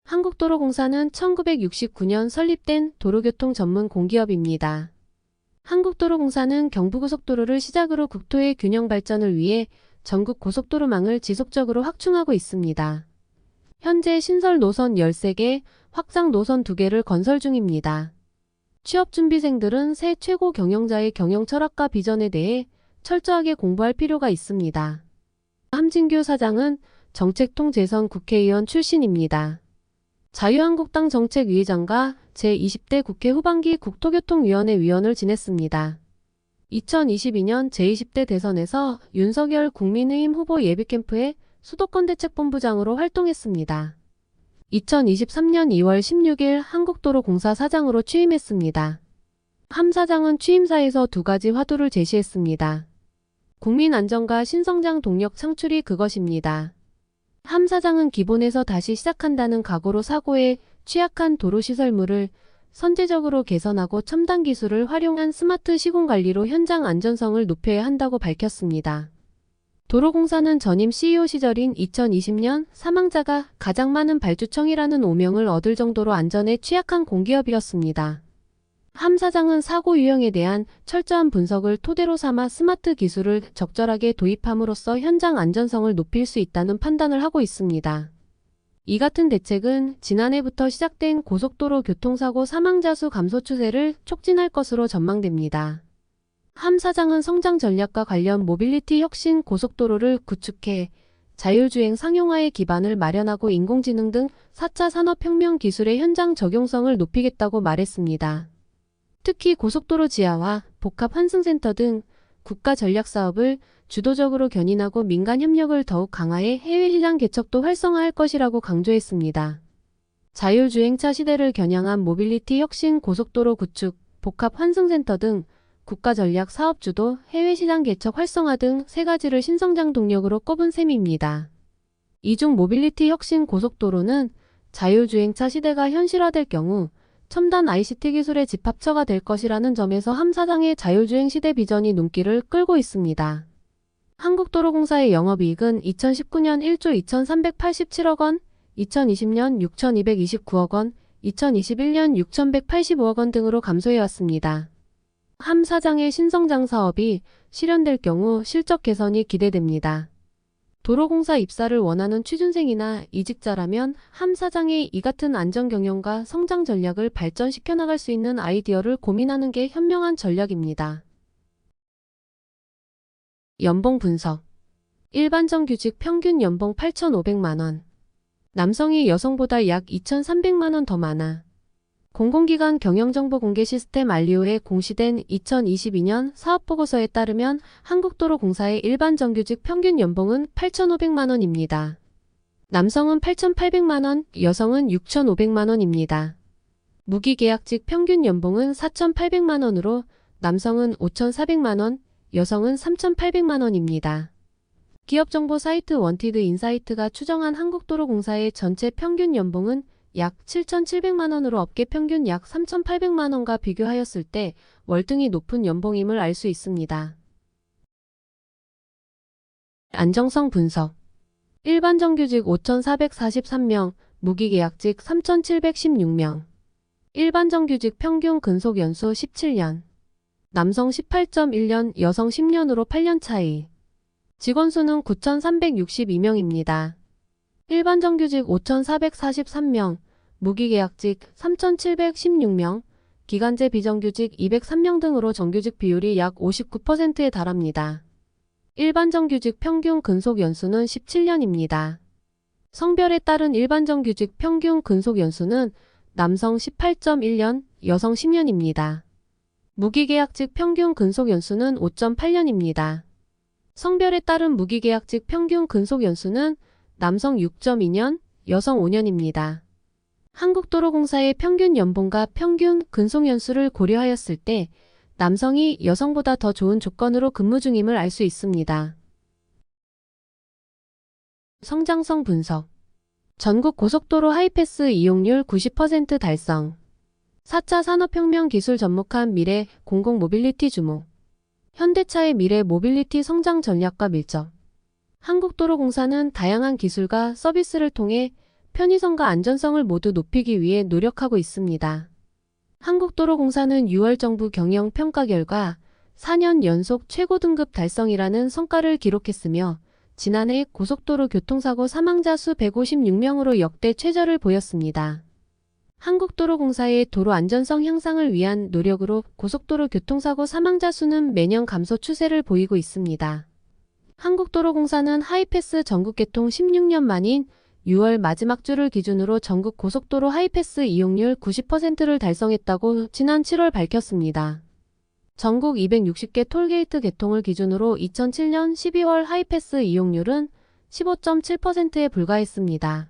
한국도로공사는 1969년 설립된 도로교통 전문 공기업입니다. 한국도로공사는 경부고속도로를 시작으로 국토의 균형 발전을 위해 전국 고속도로망을 지속적으로 확충하고 있습니다. 현재 신설 노선 13개, 확장 노선 2개를 건설 중입니다. 취업준비생들은 새 최고 경영자의 경영 철학과 비전에 대해 철저하게 공부할 필요가 있습니다. 함진규 사장은 정책통제선 국회의원 출신입니다. 자유한국당 정책위의장과 제20대 국회 후반기 국토교통위원회 위원을 지냈습니다. 2022년 제20대 대선에서 윤석열 국민의힘 후보 예비캠프의 수도권대책본부장으로 활동했습니다. 2023년 2월 16일 한국도로공사 사장으로 취임했습니다. 함 사장은 취임사에서 2가지 화두를 제시했습니다. 국민 안전과 신성장 동력 창출이 그것입니다. 함 사장은 기본에서 다시 시작한다는 각오로 사고에 취약한 도로시설물을 선제적으로 개선하고 첨단 기술을 활용한 스마트 시공관리로 현장 안전성을 높여야 한다고 밝혔습니다. 도로공사는 전임 CEO 시절인 2020년 사망자가 가장 많은 발주청이라는 오명을 얻을 정도로 안전에 취약한 공기업이었습니다. 함 사장은 사고 유형에 대한 철저한 분석을 토대로 삼아 스마트 기술을 적절하게 도입함으로써 현장 안전성을 높일 수 있다는 판단을 하고 있습니다. 이 같은 대책은 지난해부터 시작된 고속도로 교통사고 사망자 수 감소 추세를 촉진할 것으로 전망됩니다. 함 사장은 성장 전략과 관련 모빌리티 혁신 고속도로를 구축해 자율주행 상용화의 기반을 마련하고 인공지능 등 4차 산업혁명 기술의 현장 적용성을 높이겠다고 말했습니다. 특히 고속도로 지하화, 복합 환승센터 등 국가 전략 사업을 주도적으로 견인하고 민간 협력을 더욱 강화해 해외 시장 개척도 활성화할 것이라고 강조했습니다. 자율주행차 시대를 겨냥한 모빌리티 혁신 고속도로 구축, 복합 환승센터 등 국가 전략 사업 주도, 해외 시장 개척 활성화 등 3가지를 신성장 동력으로 꼽은 셈입니다. 이 중 모빌리티 혁신 고속도로는 자율주행차 시대가 현실화될 경우 첨단 ICT 기술의 집합처가 될 것이라는 점에서 함 사장의 자율주행 시대 비전이 눈길을 끌고 있습니다. 한국도로공사의 영업이익은 2019년 1조 2,387억 원, 2020년 6,229억 원, 2021년 6,185억 원 등으로 감소해왔습니다. 함 사장의 신성장 사업이 실현될 경우 실적 개선이 기대됩니다. 도로공사 입사를 원하는 취준생이나 이직자라면 함 사장의 이 같은 안전 경영과 성장 전략을 발전시켜 나갈 수 있는 아이디어를 고민하는 게 현명한 전략입니다. 연봉 분석. 일반 정규직 평균 연봉 8,500만 원. 남성이 여성보다 약 2,300만 원 더 많아. 공공기관 경영정보 공개 시스템 알리오에 공시된 2022년 사업보고서에 따르면 한국도로공사의 일반 정규직 평균 연봉은 8,500만 원입니다. 남성은 8,800만 원, 여성은 6,500만 원입니다. 무기계약직 평균 연봉은 4,800만 원으로 남성은 5,400만 원, 여성은 3,800만 원입니다. 기업정보 사이트 원티드 인사이트가 추정한 한국도로공사의 전체 평균 연봉은 약 7,700만 원으로 업계 평균 약 3,800만 원과 비교하였을 때 월등히 높은 연봉임을 알 수 있습니다. 안정성 분석. 일반 정규직 5,443명, 무기계약직 3,716명. 일반 정규직 평균 근속 연수 17년. 남성 18.1년, 여성 10년으로 8년 차이. 직원 수는 9,362명입니다. 일반 정규직 5,443명, 무기계약직 3,716명, 기간제 비정규직 203명 등으로 정규직 비율이 약 59%에 달합니다. 일반 정규직 평균 근속 연수는 17년입니다. 성별에 따른 일반 정규직 평균 근속 연수는 남성 18.1년, 여성 10년입니다. 무기계약직 평균 근속 연수는 5.8년입니다. 성별에 따른 무기계약직 평균 근속 연수는 남성 6.2년, 여성 5년입니다. 한국도로공사의 평균 연봉과 평균 근속 연수를 고려하였을 때 남성이 여성보다 더 좋은 조건으로 근무 중임을 알 수 있습니다. 성장성 분석. 전국 고속도로 하이패스 이용률 90% 달성. 4차 산업혁명 기술 접목한 미래 공공모빌리티 주목. 현대차의 미래 모빌리티 성장 전략과 밀접. 한국도로공사는 다양한 기술과 서비스를 통해 편의성과 안전성을 모두 높이기 위해 노력하고 있습니다. 한국도로공사는 6월 정부 경영평가 결과 4년 연속 최고 등급 달성이라는 성과를 기록했으며 지난해 고속도로 교통사고 사망자 수 156명으로 역대 최저를 보였습니다. 한국도로공사의 도로 안전성 향상을 위한 노력으로 고속도로 교통사고 사망자 수는 매년 감소 추세를 보이고 있습니다. 한국도로공사는 하이패스 전국 개통 16년 만인 6월 마지막 주를 기준으로 전국 고속도로 하이패스 이용률 90%를 달성했다고 지난 7월 밝혔습니다. 전국 260개 톨게이트 개통을 기준으로 2007년 12월 하이패스 이용률은 15.7%에 불과했습니다.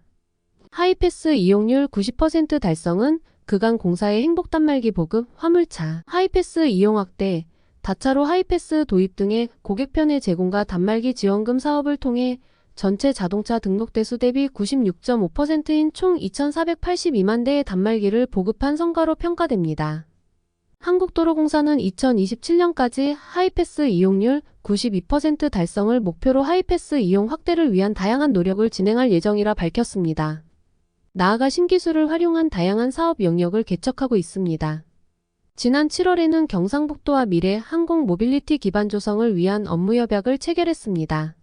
하이패스 이용률 90% 달성은 그간 공사의 행복 단말기 보급, 화물차, 하이패스 이용 확대, 다차로 하이패스 도입 등의 고객 편의 제공과 단말기 지원금 사업을 통해 전체 자동차 등록 대수 대비 96.5%인 총 2,482만 대의 단말기를 보급한 성과로 평가됩니다. 한국도로공사는 2027년까지 하이패스 이용률 92% 달성을 목표로 하이패스 이용 확대를 위한 다양한 노력을 진행할 예정이라 밝혔습니다. 나아가 신기술을 활용한 다양한 사업 영역을 개척하고 있습니다. 지난 7월에는 경상북도와 미래 항공 모빌리티 기반 조성을 위한 업무 협약을 체결했습니다.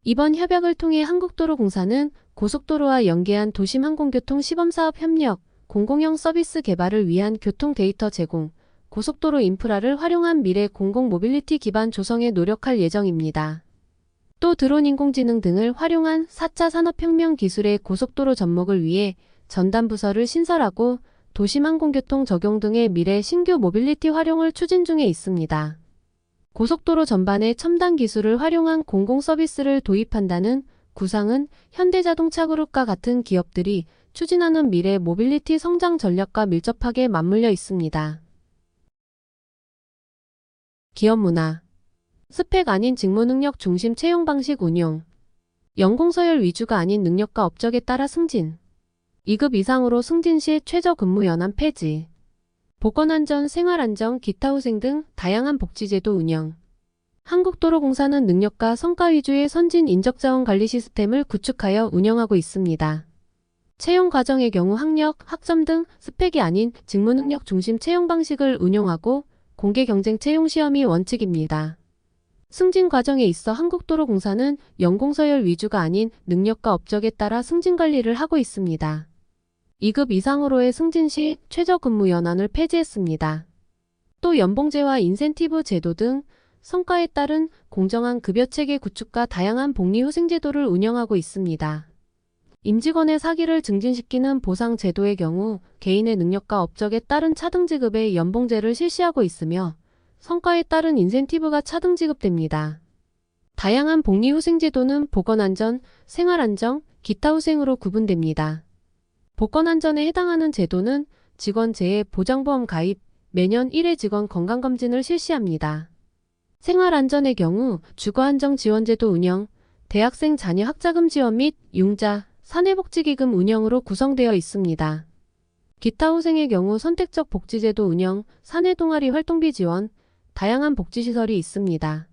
이번 협약을 통해 한국도로공사는 고속도로와 연계한 도심항공교통 시범사업 협력, 공공형 서비스 개발을 위한 교통 데이터 제공, 고속도로 인프라를 활용한 미래 공공 모빌리티 기반 조성에 노력할 예정입니다. 또 드론 인공지능 등을 활용한 4차 산업혁명 기술의 고속도로 접목을 위해 전담부서를 신설하고 도심항공교통 적용 등의 미래 신규 모빌리티 활용을 추진 중에 있습니다. 고속도로 전반에 첨단 기술을 활용한 공공서비스를 도입한다는 구상은 현대자동차그룹과 같은 기업들이 추진하는 미래 모빌리티 성장 전략과 밀접하게 맞물려 있습니다. 기업 문화, 스펙 아닌 직무 능력 중심 채용 방식 운용, 연공서열 위주가 아닌 능력과 업적에 따라 승진, 2급 이상으로 승진 시 최저 근무 연한 폐지, 보건안전, 생활안정, 기타후생 등 다양한 복지제도 운영. 한국도로공사는 능력과 성과 위주의 선진 인적자원 관리 시스템을 구축하여 운영하고 있습니다. 채용 과정의 경우 학력, 학점 등 스펙이 아닌 직무 능력 중심 채용 방식을 운용하고 공개 경쟁 채용 시험이 원칙입니다. 승진 과정에 있어 한국도로공사는 연공서열 위주가 아닌 능력과 업적에 따라 승진 관리를 하고 있습니다. 2급 이상으로의 승진 시 최저 근무 연한을 폐지했습니다. 또 연봉제와 인센티브 제도 등 성과에 따른 공정한 급여체계 구축과 다양한 복리후생 제도를 운영하고 있습니다. 임직원의 사기를 증진시키는 보상제도의 경우 개인의 능력과 업적에 따른 차등 지급의 연봉제를 실시하고 있으며 성과에 따른 인센티브가 차등 지급됩니다. 다양한 복리후생 제도는 보건안전, 생활안정, 기타후생으로 구분됩니다. 보건안전에 해당하는 제도는 직원 재해 보장보험 가입, 매년 1회 직원 건강검진을 실시합니다. 생활안전의 경우 주거안정지원제도 운영, 대학생 자녀 학자금 지원 및 융자, 사내복지기금 운영으로 구성되어 있습니다. 기타후생의 경우 선택적 복지제도 운영, 사내동아리 활동비 지원, 다양한 복지시설이 있습니다.